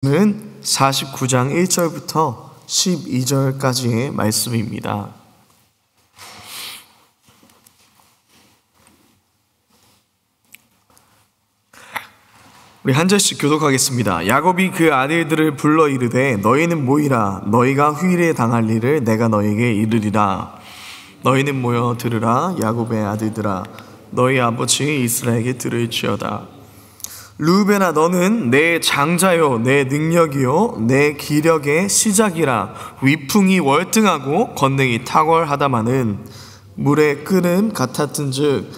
는 49장 1절부터 12절까지의 말씀입니다. 우리 한 절씩 교독하겠습니다. 야곱이 그 아들들을 불러 이르되 너희는 모이라. 너희가 후일에 당할 일을 내가 너희에게 이르리라. 너희는 모여 들으라. 야곱의 아들들아, 너희 아버지 이스라엘에게 들을지어다. 르우벤아, 너는 내 장자요 내 능력이요 내 기력의 시작이라. 위풍이 월등하고 권능이 탁월하다마는 물의 끓음 같았은즉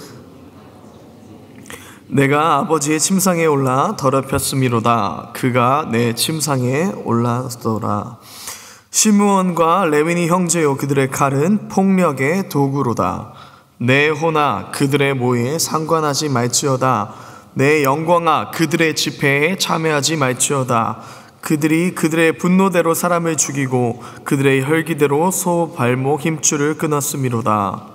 내가 아버지의 침상에 올라 더럽혔음이로다. 그가 내 침상에 올랐더라. 시므온과 레위니 형제요 그들의 칼은 폭력의 도구로다. 내 호나 그들의 모에 상관하지 말지어다. 내 영광아 그들의 집회에 참여하지 말지어다. 그들이 그들의 분노대로 사람을 죽이고 그들의 혈기대로 소 발목 힘줄을 끊었음이로다.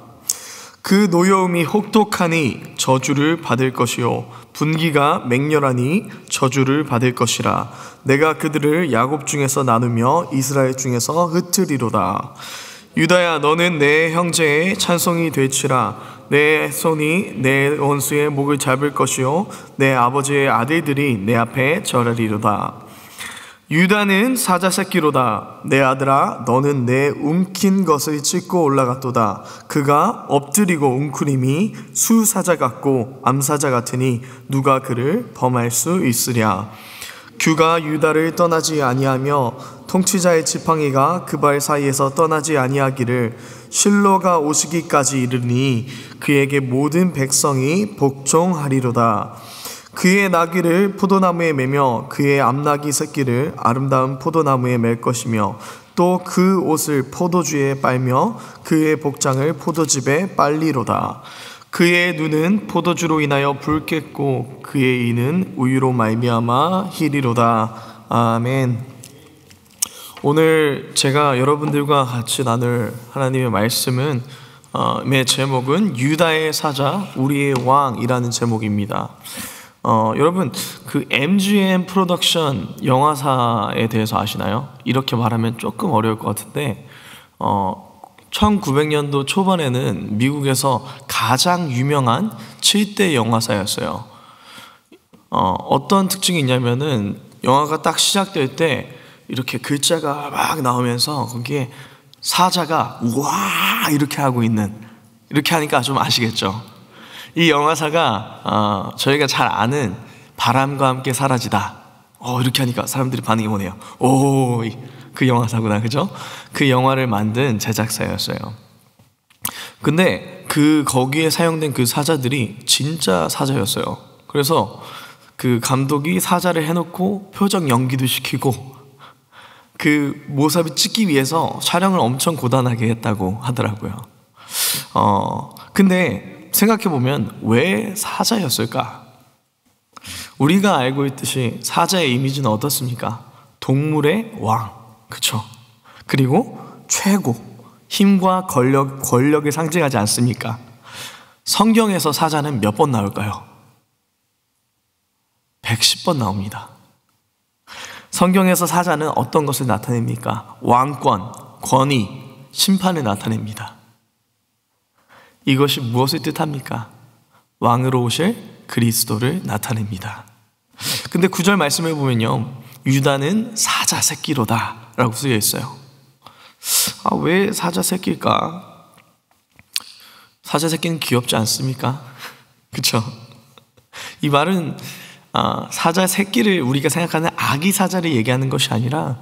그 노여움이 혹독하니 저주를 받을 것이요 분기가 맹렬하니 저주를 받을 것이라. 내가 그들을 야곱 중에서 나누며 이스라엘 중에서 흩으리로다. 유다야, 너는 내 형제의 찬송이 될지라. 내 손이 내 원수의 목을 잡을 것이요 내 아버지의 아들들이 내 앞에 절하리로다. 유다는 사자 새끼로다. 내 아들아, 너는 내 움킨 것을 찢고 올라갔도다. 그가 엎드리고 웅크림이 수사자 같고 암사자 같으니 누가 그를 범할 수 있으랴. 규가 유다를 떠나지 아니하며 통치자의 지팡이가 그 발 사이에서 떠나지 아니하기를 실로가 오시기까지 이르니 그에게 모든 백성이 복종하리로다. 그의 나귀를 포도나무에 매며 그의 암나귀 새끼를 아름다운 포도나무에 맬 것이며 또 그 옷을 포도주에 빨며 그의 복장을 포도즙에 빨리로다. 그의 눈은 포도주로 인하여 붉겠고 그의 이는 우유로 말미암아 희리로다. 아멘. 오늘 제가 여러분들과 같이 나눌 하나님의 말씀은 제목은 유다의 사자 우리의 왕이라는 제목입니다. 여러분, 그 MGM 프로덕션 영화사에 대해서 아시나요? 이렇게 말하면 조금 어려울 것 같은데 1900년도 초반에는 미국에서 가장 유명한 7대 영화사였어요. 어떤 특징이 있냐면은 영화가 딱 시작될 때 이렇게 글자가 막 나오면서 거기에 사자가 우와 이렇게 하고 있는, 이렇게 하니까 좀 아시겠죠? 이 영화사가 저희가 잘 아는 바람과 함께 사라지다 이렇게 하니까 사람들이 반응이 오네요. 오, 그 영화사구나, 그죠? 그 영화를 만든 제작사였어요. 근데 거기에 사용된 그 사자들이 진짜 사자였어요. 그래서 그 감독이 사자를 해놓고 표정 연기도 시키고 그 모습을 찍기 위해서 촬영을 엄청 고단하게 했다고 하더라고요. 근데 생각해보면 왜 사자였을까? 우리가 알고 있듯이 사자의 이미지는 어떻습니까? 동물의 왕, 그쵸? 그리고 최고, 힘과 권력을 상징하지 않습니까? 성경에서 사자는 몇 번 나올까요? 110번 나옵니다. 성경에서 사자는 어떤 것을 나타냅니까? 왕권, 권위, 심판을 나타냅니다. 이것이 무엇을 뜻합니까? 왕으로 오실 그리스도를 나타냅니다. 근데 9절 말씀을 보면요, 유다는 사자 새끼로다 라고 쓰여 있어요. 왜 사자 새끼일까? 사자 새끼는 귀엽지 않습니까? 그쵸? 이 말은 사자 새끼를 우리가 생각하는 아기 사자를 얘기하는 것이 아니라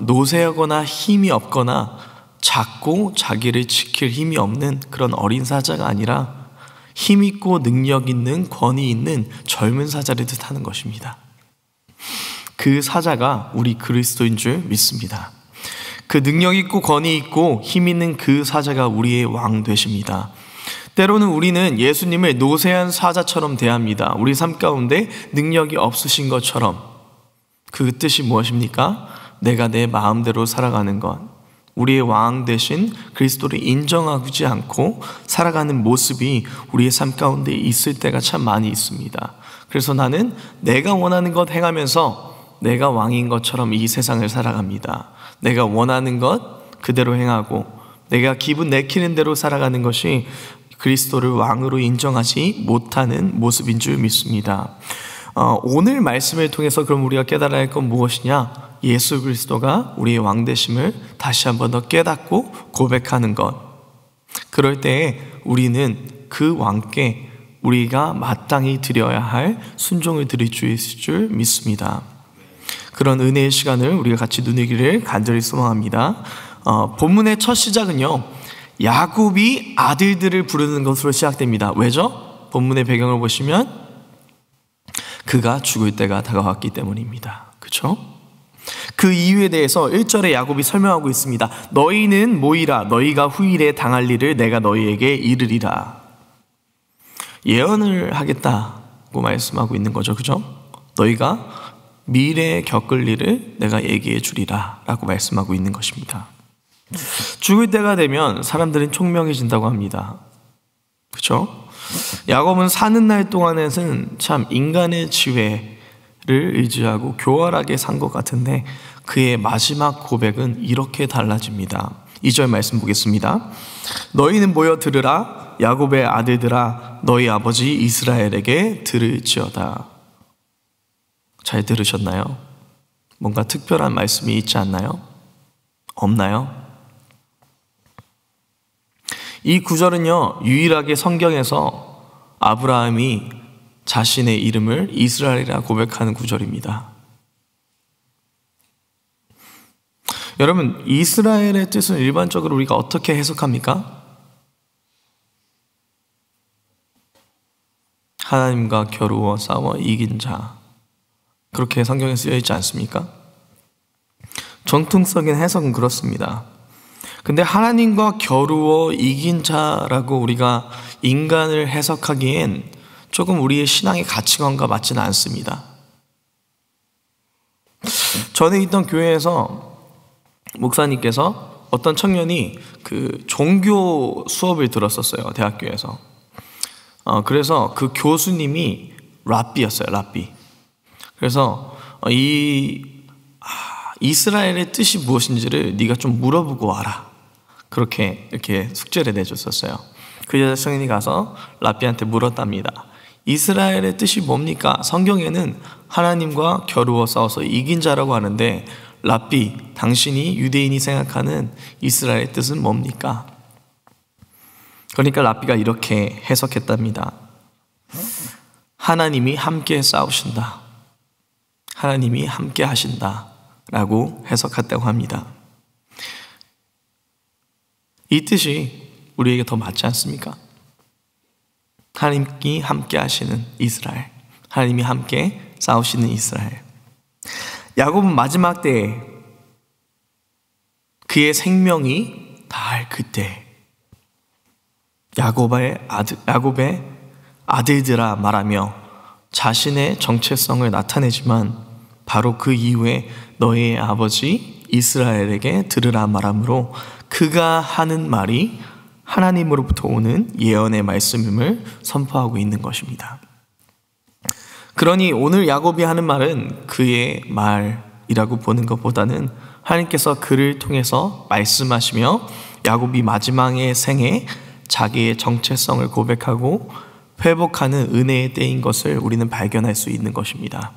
노쇠하거나 힘이 없거나 작고 자기를 지킬 힘이 없는 그런 어린 사자가 아니라 힘있고 능력 있는, 권위 있는 젊은 사자를 뜻하는 것입니다. 그 사자가 우리 그리스도인 줄 믿습니다. 그 능력 있고 권위 있고 힘 있는 그 사자가 우리의 왕 되십니다. 때로는 우리는 예수님을 노쇠한 사자처럼 대합니다. 우리 삶 가운데 능력이 없으신 것처럼. 그 뜻이 무엇입니까? 내가 내 마음대로 살아가는 것, 우리의 왕 대신 그리스도를 인정하지 않고 살아가는 모습이 우리의 삶 가운데 있을 때가 참 많이 있습니다. 그래서 나는 내가 원하는 것 행하면서 내가 왕인 것처럼 이 세상을 살아갑니다. 내가 원하는 것 그대로 행하고 내가 기분 내키는 대로 살아가는 것이 그리스도를 왕으로 인정하지 못하는 모습인 줄 믿습니다. 오늘 말씀을 통해서 그럼 우리가 깨달아야 할 건 무엇이냐? 예수 그리스도가 우리의 왕 되심을 다시 한번 더 깨닫고 고백하는 것. 그럴 때에 우리는 그 왕께 우리가 마땅히 드려야 할 순종을 드릴 수 있을 줄 믿습니다. 그런 은혜의 시간을 우리가 같이 누리기를 간절히 소망합니다. 본문의 첫 시작은요, 야곱이 아들들을 부르는 것으로 시작됩니다. 왜죠? 본문의 배경을 보시면 그가 죽을 때가 다가왔기 때문입니다. 그렇죠? 그 이유에 대해서 1절에 야곱이 설명하고 있습니다. 너희는 모이라, 너희가 후일에 당할 일을 내가 너희에게 이르리라. 예언을 하겠다고 말씀하고 있는 거죠. 그죠? 너희가 미래에 겪을 일을 내가 얘기해 주리라 라고 말씀하고 있는 것입니다. 죽을 때가 되면 사람들은 총명해진다고 합니다. 그렇죠? 야곱은 사는 날 동안에는 참 인간의 지혜를 의지하고 교활하게 산 것 같은데 그의 마지막 고백은 이렇게 달라집니다. 2절 말씀 보겠습니다. 너희는 모여 들으라, 야곱의 아들들아, 너희 아버지 이스라엘에게 들을지어다. 잘 들으셨나요? 뭔가 특별한 말씀이 있지 않나요? 없나요? 이 구절은요, 유일하게 성경에서 아브라함이 자신의 이름을 이스라엘이라 고백하는 구절입니다. 여러분, 이스라엘의 뜻은 일반적으로 우리가 어떻게 해석합니까? 하나님과 겨루어 싸워 이긴 자, 그렇게 성경에 쓰여 있지 않습니까? 정통적인 해석은 그렇습니다. 근데 하나님과 겨루어 이긴 자라고 우리가 인간을 해석하기엔 조금 우리의 신앙의 가치관과 맞지는 않습니다. 전에 있던 교회에서 목사님께서 어떤 청년이 그 종교 수업을 들었었어요. 대학교에서. 그래서 그 교수님이 랍비였어요. 랍비. 그래서 이스라엘의 뜻이 무엇인지를 네가 좀 물어보고 와라. 그렇게 이렇게 숙제를 내줬었어요. 그 여자 청년이 가서 랍비한테 물었답니다. 이스라엘의 뜻이 뭡니까? 성경에는 하나님과 겨루어 싸워서 이긴 자라고 하는데 랍비, 당신이 유대인이 생각하는 이스라엘의 뜻은 뭡니까? 그러니까 랍비가 이렇게 해석했답니다. 하나님이 함께 싸우신다. 하나님이 함께 하신다 라고 해석했다고 합니다. 이 뜻이 우리에게 더 맞지 않습니까? 하나님이 함께 하시는 이스라엘, 하나님이 함께 싸우시는 이스라엘. 야곱은 마지막 때에 그의 생명이 다할 그때 야곱의 아들들아 말하며 자신의 정체성을 나타내지만 바로 그 이후에 너의 아버지 이스라엘에게 들으라 말하므로 그가 하는 말이 하나님으로부터 오는 예언의 말씀임을 선포하고 있는 것입니다. 그러니 오늘 야곱이 하는 말은 그의 말이라고 보는 것보다는 하나님께서 그를 통해서 말씀하시며 야곱이 마지막의 생에 자기의 정체성을 고백하고 회복하는 은혜의 때인 것을 우리는 발견할 수 있는 것입니다.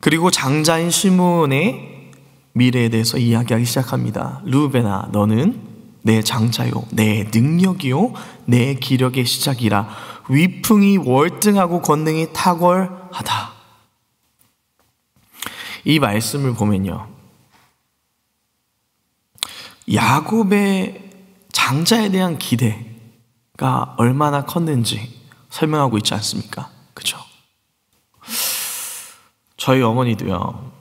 그리고 장자인 시므온의 미래에 대해서 이야기하기 시작합니다. 르우벤아, 너는 내 장자요, 내 능력이요, 내 기력의 시작이라. 위풍이 월등하고 권능이 탁월하다. 이 말씀을 보면요, 야곱의 장자에 대한 기대가 얼마나 컸는지 설명하고 있지 않습니까? 그렇죠? 저희 어머니도요,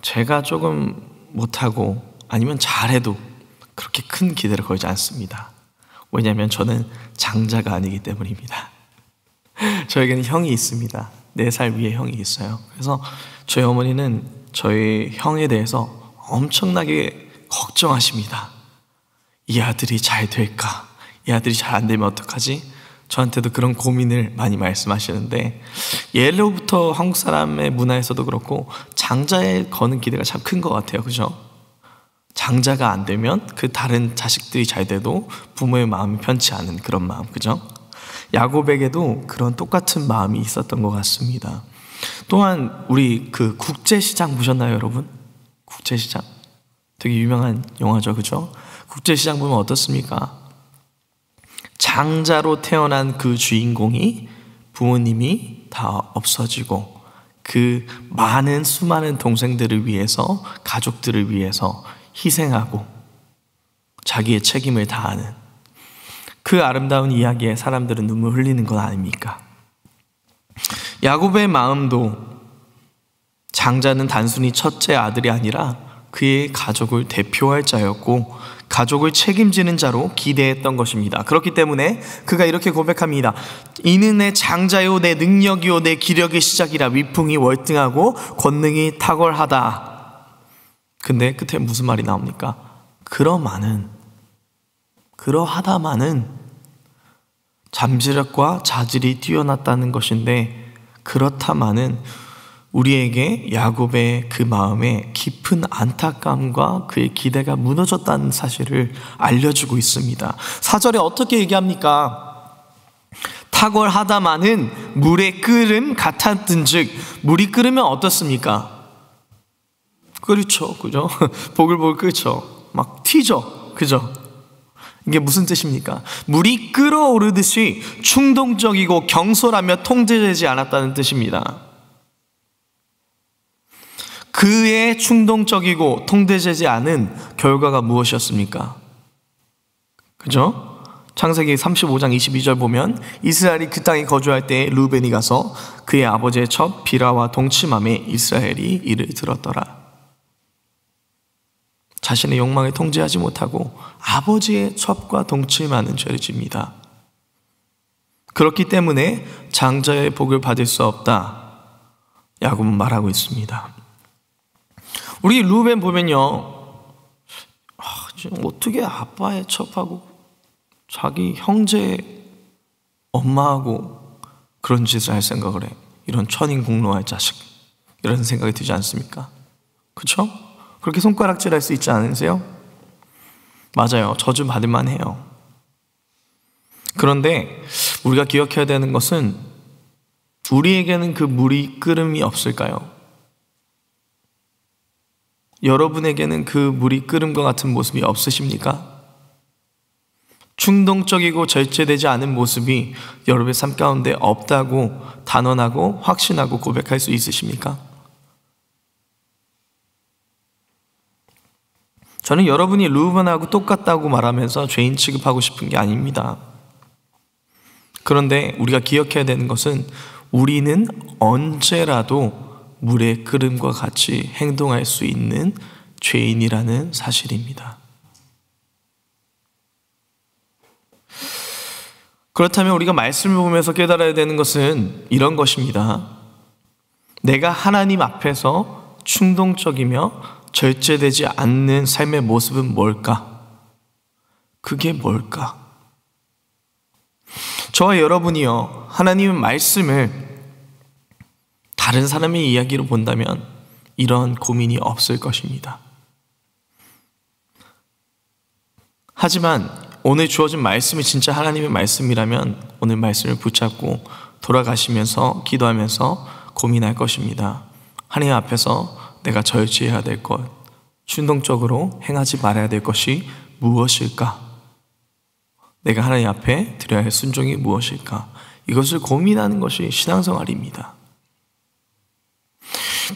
제가 조금 못하고 아니면 잘해도 그렇게 큰 기대를 걸지 않습니다. 왜냐하면 저는 장자가 아니기 때문입니다. 저에게는 형이 있습니다. 4살 위에 형이 있어요. 그래서 저희 어머니는 저희 형에 대해서 엄청나게 걱정하십니다. 이 아들이 잘 될까? 이 아들이 잘 안 되면 어떡하지? 저한테도 그런 고민을 많이 말씀하시는데, 예로부터 한국 사람의 문화에서도 그렇고 장자에 거는 기대가 참 큰 것 같아요. 그죠? 장자가 안 되면 그 다른 자식들이 잘 돼도 부모의 마음이 편치 않은 그런 마음. 그죠? 야곱에게도 그런 똑같은 마음이 있었던 것 같습니다. 또한 우리 그 국제시장 보셨나요, 여러분? 국제시장 되게 유명한 영화죠. 그죠? 국제시장 보면 어떻습니까? 장자로 태어난 그 주인공이 부모님이 다 없어지고 그 많은 수많은 동생들을 위해서, 가족들을 위해서 희생하고 자기의 책임을 다하는 그 아름다운 이야기에 사람들은 눈물 흘리는 건 아닙니까? 야곱의 마음도 장자는 단순히 첫째 아들이 아니라 그의 가족을 대표할 자였고 가족을 책임지는 자로 기대했던 것입니다. 그렇기 때문에 그가 이렇게 고백합니다. 이는 내 장자요 내 능력이요 내 기력의 시작이라. 위풍이 월등하고 권능이 탁월하다. 근데 끝에 무슨 말이 나옵니까? 그러하다마는 잠재력과 자질이 뛰어났다는 것인데, 그렇다마는 우리에게 야곱의 그 마음에 깊은 안타까움과 그의 기대가 무너졌다는 사실을 알려주고 있습니다. 4절에 어떻게 얘기합니까? 탁월하다마는 물의 끓음 같았든즉. 물이 끓으면 어떻습니까? 끓죠, 그죠? 보글보글 끓죠. 막 튀죠, 그죠? 이게 무슨 뜻입니까? 물이 끓어오르듯이 충동적이고 경솔하며 통제되지 않았다는 뜻입니다. 그의 충동적이고 통제되지 않은 결과가 무엇이었습니까? 그죠? 창세기 35장 22절 보면 이스라엘이 그 땅에 거주할 때 루벤이 가서 그의 아버지의 첩 비라와 동침함에 이스라엘이 이를 들었더라. 자신의 욕망에 통제하지 못하고 아버지의 첩과 동침하는 죄를 집니다. 그렇기 때문에 장자의 복을 받을 수 없다, 야곱은 말하고 있습니다. 우리 루벤 보면요, 어떻게 아빠의 첩하고 자기 형제 엄마하고 그런 짓을 할 생각을 해? 이런 천인공노할 자식, 이런 생각이 들지 않습니까? 그렇죠? 그렇게 손가락질할 수 있지 않으세요? 맞아요. 저주 받을 만해요. 그런데 우리가 기억해야 되는 것은, 우리에게는 그 물이 끓음이 없을까요? 여러분에게는 그 물이 끓음과 같은 모습이 없으십니까? 충동적이고 절제되지 않은 모습이 여러분의 삶 가운데 없다고 단언하고 확신하고 고백할 수 있으십니까? 저는 여러분이 루벤하고 똑같다고 말하면서 죄인 취급하고 싶은 게 아닙니다. 그런데 우리가 기억해야 되는 것은, 우리는 언제라도 물의 끓음과 같이 행동할 수 있는 죄인이라는 사실입니다. 그렇다면 우리가 말씀을 보면서 깨달아야 되는 것은 이런 것입니다. 내가 하나님 앞에서 충동적이며 절제되지 않는 삶의 모습은 뭘까? 그게 뭘까? 저와 여러분이요, 하나님의 말씀을 다른 사람의 이야기로 본다면 이런 고민이 없을 것입니다. 하지만 오늘 주어진 말씀이 진짜 하나님의 말씀이라면 오늘 말씀을 붙잡고 돌아가시면서 기도하면서 고민할 것입니다. 하나님 앞에서 내가 절제해야 될 것, 충동적으로 행하지 말아야 될 것이 무엇일까? 내가 하나님 앞에 드려야 할 순종이 무엇일까? 이것을 고민하는 것이 신앙생활입니다.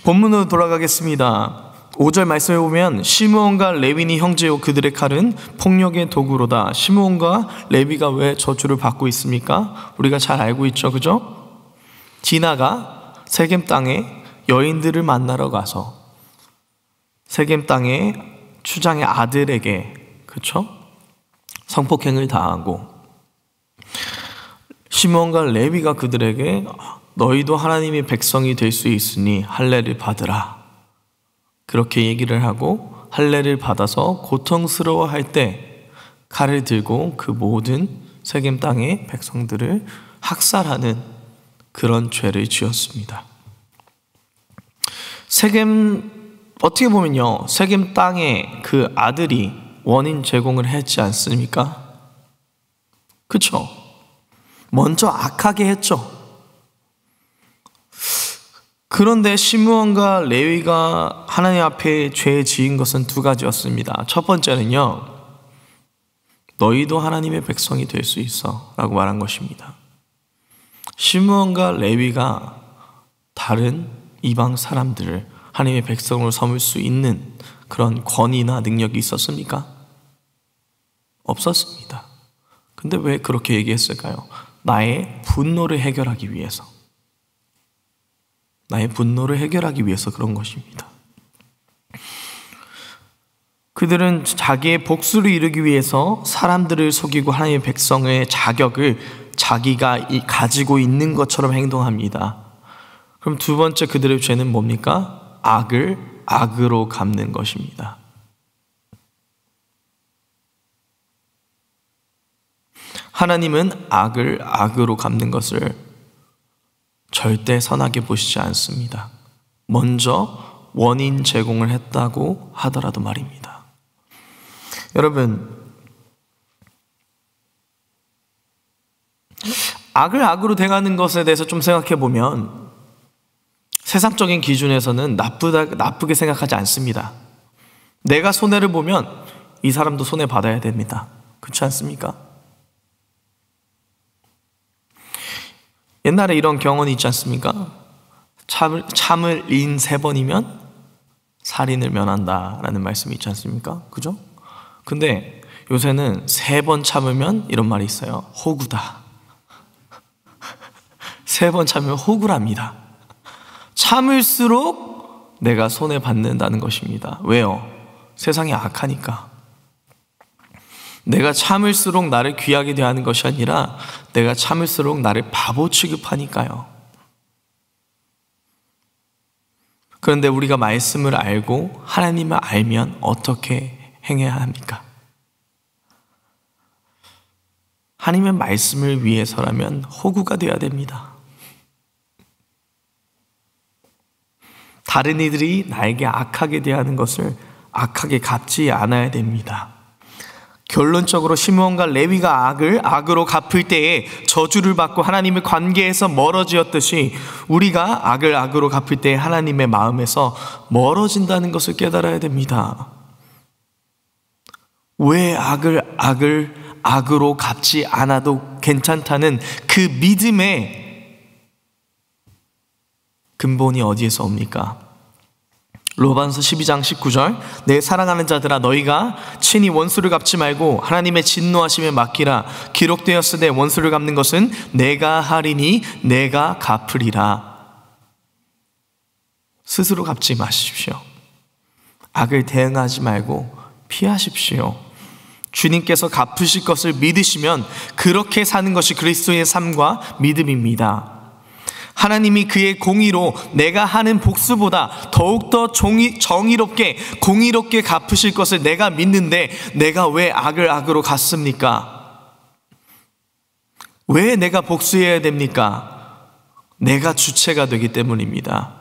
본문으로 돌아가겠습니다. 5절 말씀에 보면 시므온과 레위니 형제요 그들의 칼은 폭력의 도구로다. 시므온과 레위가 왜 저주를 받고 있습니까? 우리가 잘 알고 있죠, 그죠? 디나가 세겜 땅에 여인들을 만나러 가서 세겜 땅의 추장의 아들에게, 그렇죠? 성폭행을 당하고, 시므온과 레위가 그들에게 너희도 하나님의 백성이 될 수 있으니 할례를 받으라, 그렇게 얘기를 하고 할례를 받아서 고통스러워할 때 칼을 들고 그 모든 세겜 땅의 백성들을 학살하는 그런 죄를 지었습니다. 어떻게 보면요, 세겜 땅의 그 아들이 원인 제공을 했지 않습니까? 그쵸? 먼저 악하게 했죠. 그런데 시므온과 레위가 하나님 앞에 죄 지은 것은 두 가지였습니다. 첫 번째는요, 너희도 하나님의 백성이 될 수 있어 라고 말한 것입니다. 시므온과 레위가 다른 이방 사람들을 하나님의 백성으로 삼을 수 있는 그런 권위나 능력이 있었습니까? 없었습니다. 근데 왜 그렇게 얘기했을까요? 나의 분노를 해결하기 위해서. 나의 분노를 해결하기 위해서 그런 것입니다. 그들은 자기의 복수를 이루기 위해서 사람들을 속이고 하나님의 백성의 자격을 자기가 가지고 있는 것처럼 행동합니다. 그럼 두 번째 그들의 죄는 뭡니까? 악을 악으로 갚는 것입니다. 하나님은 악을 악으로 갚는 것을 절대 선하게 보시지 않습니다. 먼저 원인 제공을 했다고 하더라도 말입니다. 여러분, 악을 악으로 대하는 것에 대해서 좀 생각해 보면 세상적인 기준에서는 나쁘게 생각하지 않습니다. 내가 손해를 보면 이 사람도 손해 받아야 됩니다. 그렇지 않습니까? 옛날에 이런 경험이 있지 않습니까? 참을 3번이면 살인을 면한다 라는 말씀이 있지 않습니까? 그죠? 근데 요새는 3번 참으면 이런 말이 있어요. 호구다. 3번 참으면 호구랍니다. 참을수록 내가 손해받는다는 것입니다. 왜요? 세상이 악하니까. 내가 참을수록 나를 귀하게 대하는 것이 아니라 내가 참을수록 나를 바보 취급하니까요. 그런데 우리가 말씀을 알고 하나님을 알면 어떻게 행해야 합니까? 하나님의 말씀을 위해서라면 호구가 되어야 됩니다. 다른 이들이 나에게 악하게 대하는 것을 악하게 갚지 않아야 됩니다. 결론적으로 시므온과 레위가 악을 악으로 갚을 때에 저주를 받고 하나님의 관계에서 멀어지었듯이 우리가 악을 악으로 갚을 때에 하나님의 마음에서 멀어진다는 것을 깨달아야 됩니다. 왜 악을 악으로 갚지 않아도 괜찮다는 그 믿음의 근본이 어디에서 옵니까? 로마서 12장 19절, 내 사랑하는 자들아 너희가 친히 원수를 갚지 말고 하나님의 진노하심에 맡기라. 기록되었으되 원수를 갚는 것은 내가 하리니 내가 갚으리라. 스스로 갚지 마십시오. 악을 대응하지 말고 피하십시오. 주님께서 갚으실 것을 믿으시면 그렇게 사는 것이 그리스도의 삶과 믿음입니다. 하나님이 그의 공의로 내가 하는 복수보다 더욱더 정의롭게 공의롭게 갚으실 것을 내가 믿는데 내가 왜 악을 악으로 갚습니까? 왜 내가 복수해야 됩니까? 내가 주체가 되기 때문입니다.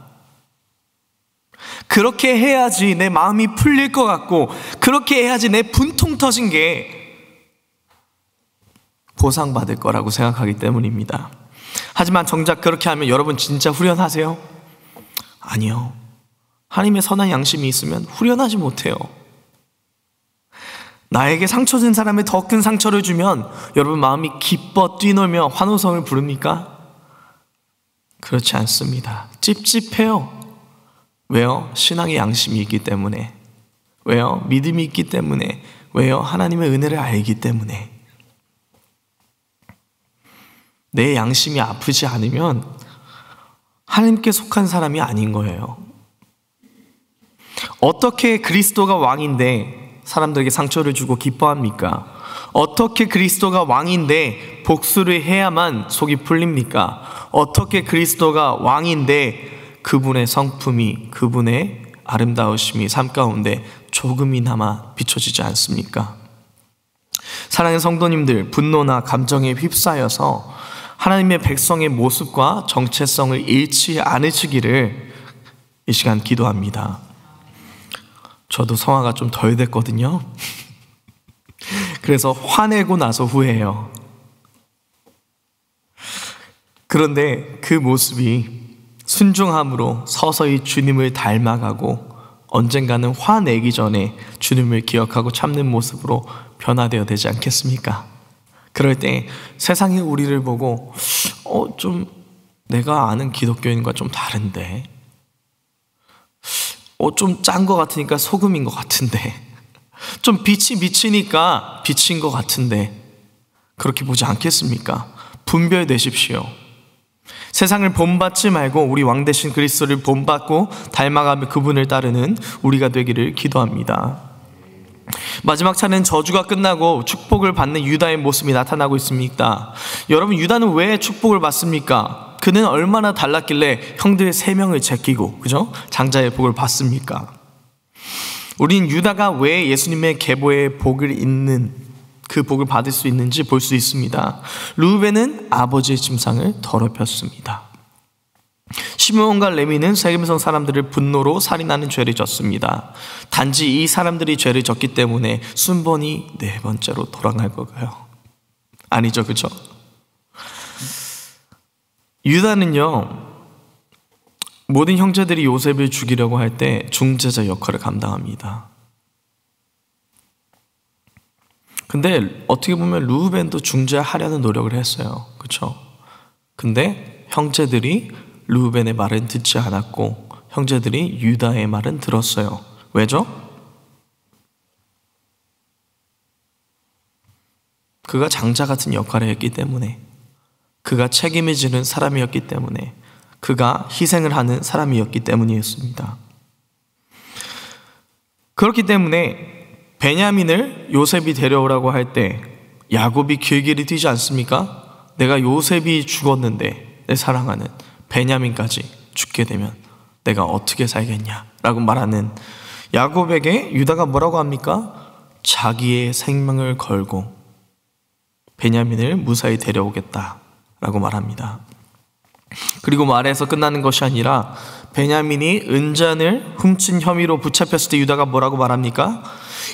그렇게 해야지 내 마음이 풀릴 것 같고 그렇게 해야지 내 분통 터진 게 보상받을 거라고 생각하기 때문입니다. 하지만 정작 그렇게 하면 여러분 진짜 후련하세요? 아니요. 하나님의 선한 양심이 있으면 후련하지 못해요. 나에게 상처 준 사람에 더 큰 상처를 주면 여러분 마음이 기뻐 뛰놀며 환호성을 부릅니까? 그렇지 않습니다. 찝찝해요. 왜요? 신앙의 양심이 있기 때문에. 왜요? 믿음이 있기 때문에. 왜요? 하나님의 은혜를 알기 때문에. 내 양심이 아프지 않으면 하나님께 속한 사람이 아닌 거예요. 어떻게 그리스도가 왕인데 사람들에게 상처를 주고 기뻐합니까? 어떻게 그리스도가 왕인데 복수를 해야만 속이 풀립니까? 어떻게 그리스도가 왕인데 그분의 성품이, 그분의 아름다우심이 삶 가운데 조금이나마 비춰지지 않습니까? 사랑하는 성도님들, 분노나 감정에 휩싸여서 하나님의 백성의 모습과 정체성을 잃지 않으시기를 이 시간 기도합니다. 저도 성화가 좀 덜 됐거든요. 그래서 화내고 나서 후회해요. 그런데 그 모습이 순종함으로 서서히 주님을 닮아가고 언젠가는 화내기 전에 주님을 기억하고 참는 모습으로 변화되어야 되지 않겠습니까? 그럴 때 세상이 우리를 보고 좀 내가 아는 기독교인과 좀 다른데, 좀 짠 것 같으니까 소금인 것 같은데, 좀 빛이 비치니까 빛인 것 같은데, 그렇게 보지 않겠습니까? 분별되십시오. 세상을 본받지 말고 우리 왕 대신 그리스도를 본받고 닮아가며 그분을 따르는 우리가 되기를 기도합니다. 마지막 차례는 저주가 끝나고 축복을 받는 유다의 모습이 나타나고 있습니다. 여러분, 유다는 왜 축복을 받습니까? 그는 얼마나 달랐길래 형들 3명을 제끼고, 그죠? 장자의 복을 받습니까? 우린 유다가 왜 예수님의 계보의 복을 잇는, 그 복을 받을 수 있는지 볼 수 있습니다. 르우벤은 아버지의 침상을 더럽혔습니다. 시므온과 레위는 세겜성 사람들을 분노로 살인하는 죄를 졌습니다. 단지 이 사람들이 죄를 졌기 때문에 순번이 4번째로 돌아갈 거가요? 아니죠, 그죠? 유다는요, 모든 형제들이 요셉을 죽이려고 할 때 중재자 역할을 감당합니다. 근데 어떻게 보면 르우벤도 중재하려는 노력을 했어요. 그렇죠? 근데 형제들이 르우벤의 말은 듣지 않았고 형제들이 유다의 말은 들었어요. 왜죠? 그가 장자 같은 역할을 했기 때문에, 그가 책임을 지는 사람이었기 때문에, 그가 희생을 하는 사람이었기 때문이었습니다. 그렇기 때문에 베냐민을 요셉이 데려오라고 할 때 야곱이 길길이 뛰지 않습니까? 내가 요셉이 죽었는데 내 사랑하는 베냐민까지 죽게 되면 내가 어떻게 살겠냐라고 말하는 야곱에게 유다가 뭐라고 합니까? 자기의 생명을 걸고 베냐민을 무사히 데려오겠다라고 말합니다. 그리고 말에서 끝나는 것이 아니라 베냐민이 은잔을 훔친 혐의로 붙잡혔을 때 유다가 뭐라고 말합니까?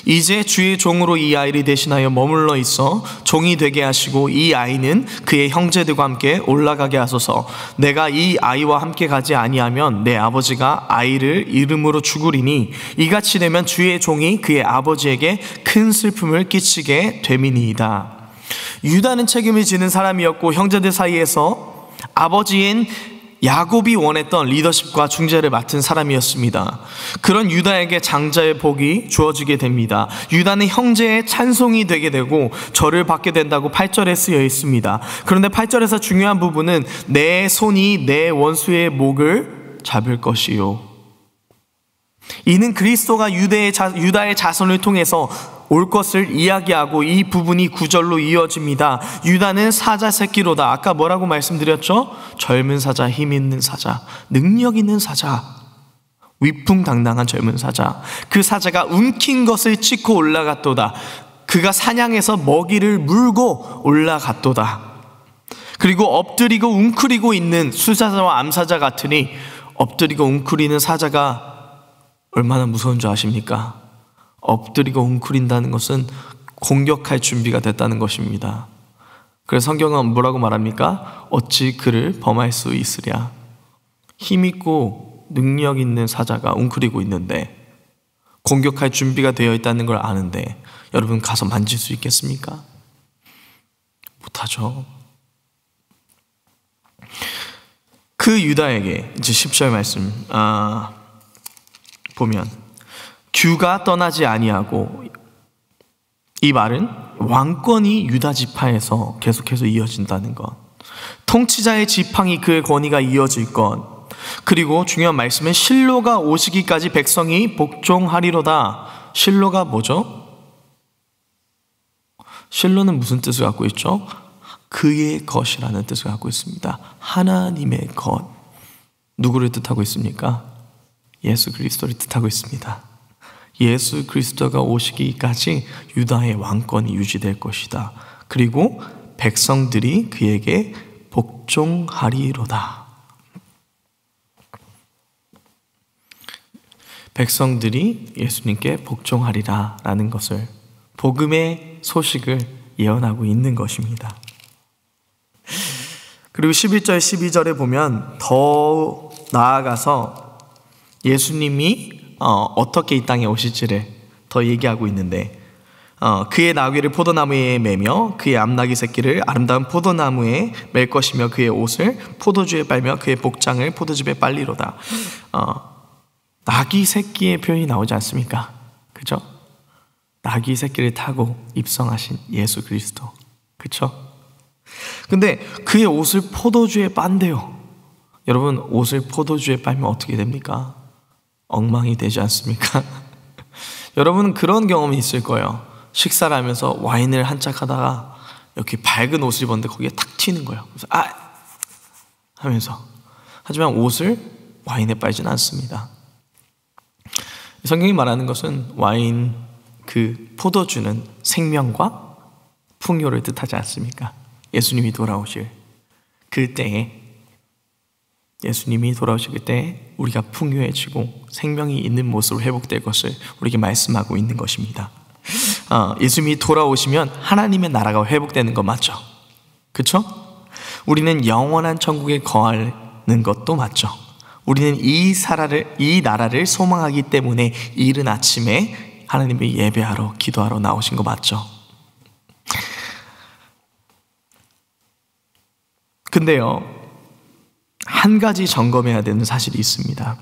이제 주의 종으로 이 아이를 대신하여 머물러 있어 종이 되게 하시고 이 아이는 그의 형제들과 함께 올라가게 하소서. 내가 이 아이와 함께 가지 아니하면 내 아버지가 아이를 이름으로 죽으리니 이같이 되면 주의 종이 그의 아버지에게 큰 슬픔을 끼치게 됨이니이다. 유다는 책임을 지는 사람이었고 형제들 사이에서 아버지인 야곱이 원했던 리더십과 중재를 맡은 사람이었습니다. 그런 유다에게 장자의 복이 주어지게 됩니다. 유다는 형제의 찬송이 되게 되고 절을 받게 된다고 8절에 쓰여 있습니다. 그런데 8절에서 중요한 부분은 내 손이 내 원수의 목을 잡을 것이요. 이는 그리스도가 유다의 자손을 통해서 올 것을 이야기하고 이 부분이 9절로 이어집니다. 유다는 사자 새끼로다. 아까 뭐라고 말씀드렸죠? 젊은 사자, 힘 있는 사자, 능력 있는 사자, 위풍당당한 젊은 사자. 그 사자가 움킨 것을 찢고 올라갔도다. 그가 사냥해서 먹이를 물고 올라갔도다. 그리고 엎드리고 웅크리고 있는 수사자와 암사자 같으니, 엎드리고 웅크리는 사자가 얼마나 무서운 줄 아십니까? 엎드리고 웅크린다는 것은 공격할 준비가 됐다는 것입니다. 그래서 성경은 뭐라고 말합니까? 어찌 그를 범할 수 있으랴. 힘있고 능력 있는 사자가 웅크리고 있는데, 공격할 준비가 되어 있다는 걸 아는데 여러분 가서 만질 수 있겠습니까? 못하죠. 그 유다에게 이제 10절 말씀 보면, 규가 떠나지 아니하고, 이 말은 왕권이 유다 지파에서 계속해서 이어진다는 것, 통치자의 지팡이 그의 권위가 이어질 것, 그리고 중요한 말씀은 실로가 오시기까지 백성이 복종하리로다. 실로가 뭐죠? 실로는 무슨 뜻을 갖고 있죠? 그의 것이라는 뜻을 갖고 있습니다. 하나님의 것. 누구를 뜻하고 있습니까? 예수 그리스도를 뜻하고 있습니다. 예수 그리스도가 오시기까지 유다의 왕권이 유지될 것이다. 그리고 백성들이 그에게 복종하리로다. 백성들이 예수님께 복종하리라 라는 것을, 복음의 소식을 예언하고 있는 것입니다. 그리고 11절 12절에 보면 더 나아가서 예수님이 어떻게 이 땅에 오실지를 더 얘기하고 있는데, 그의 나귀를 포도나무에 매며 그의 암나귀 새끼를 아름다운 포도나무에 맬 것이며 그의 옷을 포도주에 빨며 그의 복장을 포도즙에 빨리로다. 나귀 새끼의 표현이 나오지 않습니까? 그죠? 나귀 새끼를 타고 입성하신 예수 그리스도. 그쵸? 근데 그의 옷을 포도주에 빤대요. 여러분, 옷을 포도주에 빨면 어떻게 됩니까? 엉망이 되지 않습니까? 여러분은 그런 경험이 있을 거예요. 식사를 하면서 와인을 한짝 하다가 이렇게 밝은 옷을 입었는데 거기에 탁 튀는 거예요. 그래서 하면서. 하지만 옷을 와인에 빨지는 않습니다. 성경이 말하는 것은 와인, 그 포도주는 생명과 풍요를 뜻하지 않습니까? 예수님이 돌아오실 그때에, 예수님이 돌아오실 그때에 우리가 풍요해지고 생명이 있는 모습으로 회복될 것을 우리에게 말씀하고 있는 것입니다. 예수님이 돌아오시면 하나님의 나라가 회복되는 거 맞죠? 그렇죠? 우리는 영원한 천국에 거하는 것도 맞죠? 우리는 이 나라를 소망하기 때문에 이른 아침에 하나님을 예배하러 기도하러 나오신 거 맞죠? 근데요, 한 가지 점검해야 되는 사실이 있습니다.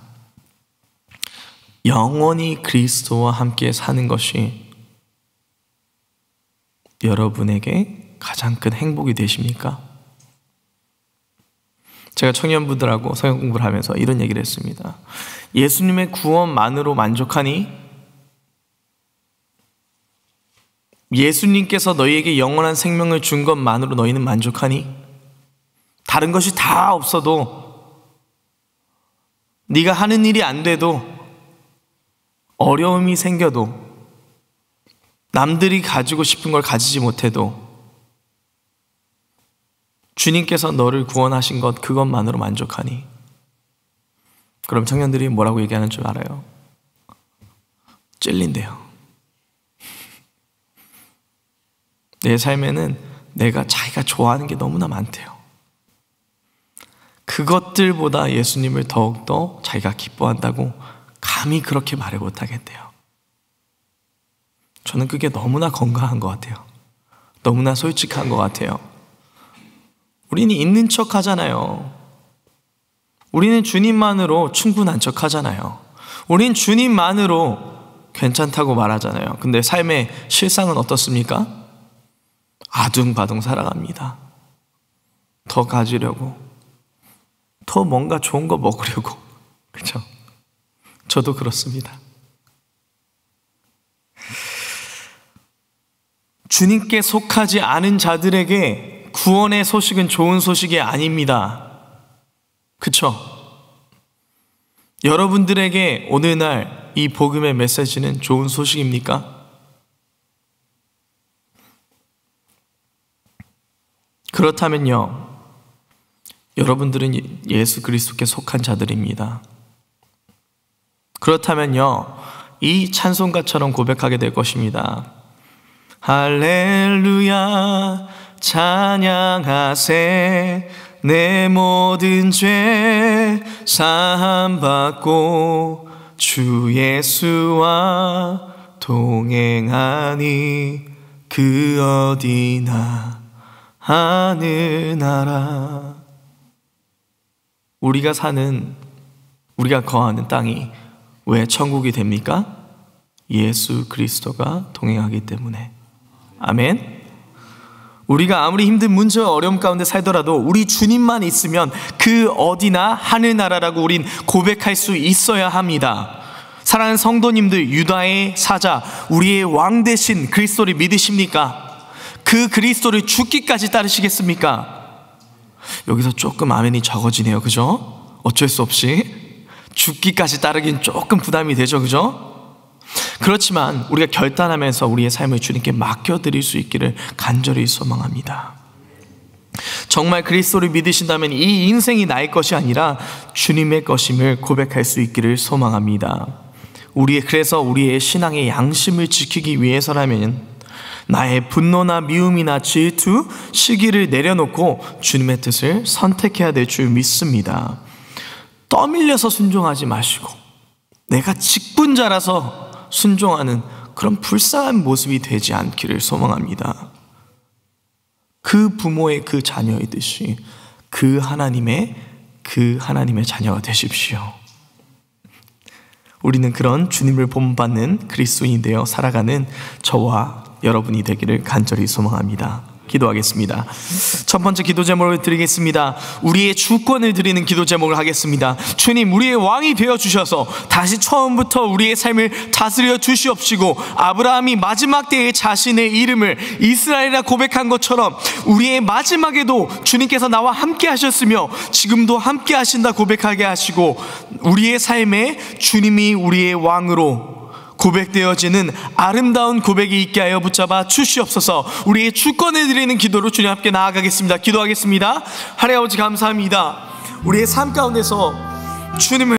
영원히 그리스도와 함께 사는 것이 여러분에게 가장 큰 행복이 되십니까? 제가 청년부들하고 성경 공부를 하면서 이런 얘기를 했습니다. 예수님의 구원만으로 만족하니? 예수님께서 너희에게 영원한 생명을 준 것만으로 너희는 만족하니? 다른 것이 다 없어도, 네가 하는 일이 안 돼도, 어려움이 생겨도, 남들이 가지고 싶은 걸 가지지 못해도 주님께서 너를 구원하신 것, 그것만으로 만족하니? 그럼 청년들이 뭐라고 얘기하는 줄 알아요? 찔린대요. 내 삶에는 내가 자기가 좋아하는 게 너무나 많대요. 그것들보다 예수님을 더욱더 자기가 기뻐한다고 감히 그렇게 말을 못하겠대요. 저는 그게 너무나 건강한 것 같아요. 너무나 솔직한 것 같아요. 우리는 있는 척 하잖아요. 우리는 주님만으로 충분한 척 하잖아요. 우리는 주님만으로 괜찮다고 말하잖아요. 근데 삶의 실상은 어떻습니까? 아둥바둥 살아갑니다. 더 가지려고, 더 뭔가 좋은 거 먹으려고. 그렇죠? 저도 그렇습니다. 주님께 속하지 않은 자들에게 구원의 소식은 좋은 소식이 아닙니다. 그쵸? 여러분들에게 오늘날 이 복음의 메시지는 좋은 소식입니까? 그렇다면요, 여러분들은 예수 그리스도께 속한 자들입니다. 그렇다면요, 이 찬송가처럼 고백하게 될 것입니다. 할렐루야 찬양하세, 내 모든 죄 사함받고 주 예수와 동행하니 그 어디나 하늘나라. 우리가 거하는 땅이 왜 천국이 됩니까? 예수 그리스도가 동행하기 때문에. 아멘. 우리가 아무리 힘든 문제와 어려움 가운데 살더라도 우리 주님만 있으면 그 어디나 하늘나라라고 우린 고백할 수 있어야 합니다. 사랑하는 성도님들, 유다의 사자, 우리의 왕 대신 그리스도를 믿으십니까? 그 그리스도를 죽기까지 따르시겠습니까? 여기서 조금 아멘이 적어지네요. 그죠? 어쩔 수 없이 죽기까지 따르긴 조금 부담이 되죠. 그죠? 그렇지만 우리가 결단하면서 우리의 삶을 주님께 맡겨드릴 수 있기를 간절히 소망합니다. 정말 그리스도를 믿으신다면 이 인생이 나의 것이 아니라 주님의 것임을 고백할 수 있기를 소망합니다. 그래서 우리의 신앙의 양심을 지키기 위해서라면 나의 분노나 미움이나 질투, 시기를 내려놓고 주님의 뜻을 선택해야 될 줄 믿습니다. 떠밀려서 순종하지 마시고 내가 직분자라서 순종하는 그런 불쌍한 모습이 되지 않기를 소망합니다. 그 부모의 그 자녀이듯이 그 하나님의 자녀가 되십시오. 우리는 그런 주님을 본받는 그리스도인이 되어 살아가는 저와 여러분이 되기를 간절히 소망합니다. 기도하겠습니다. 첫 번째 기도 제목을 드리겠습니다. 우리의 주권을 드리는 기도 제목을 하겠습니다. 주님, 우리의 왕이 되어 주셔서 다시 처음부터 우리의 삶을 다스려 주시옵시고, 아브라함이 마지막 때에 자신의 이름을 이스라엘이라 고백한 것처럼 우리의 마지막에도 주님께서 나와 함께 하셨으며 지금도 함께 하신다 고백하게 하시고, 우리의 삶에 주님이 우리의 왕으로 고백되어지는 아름다운 고백이 있게 하여 붙잡아 주시옵소서. 우리의 주권을 드리는 기도로 주님 앞에 나아가겠습니다. 기도하겠습니다. 하나님 아버지 감사합니다. 우리의 삶 가운데서 주님을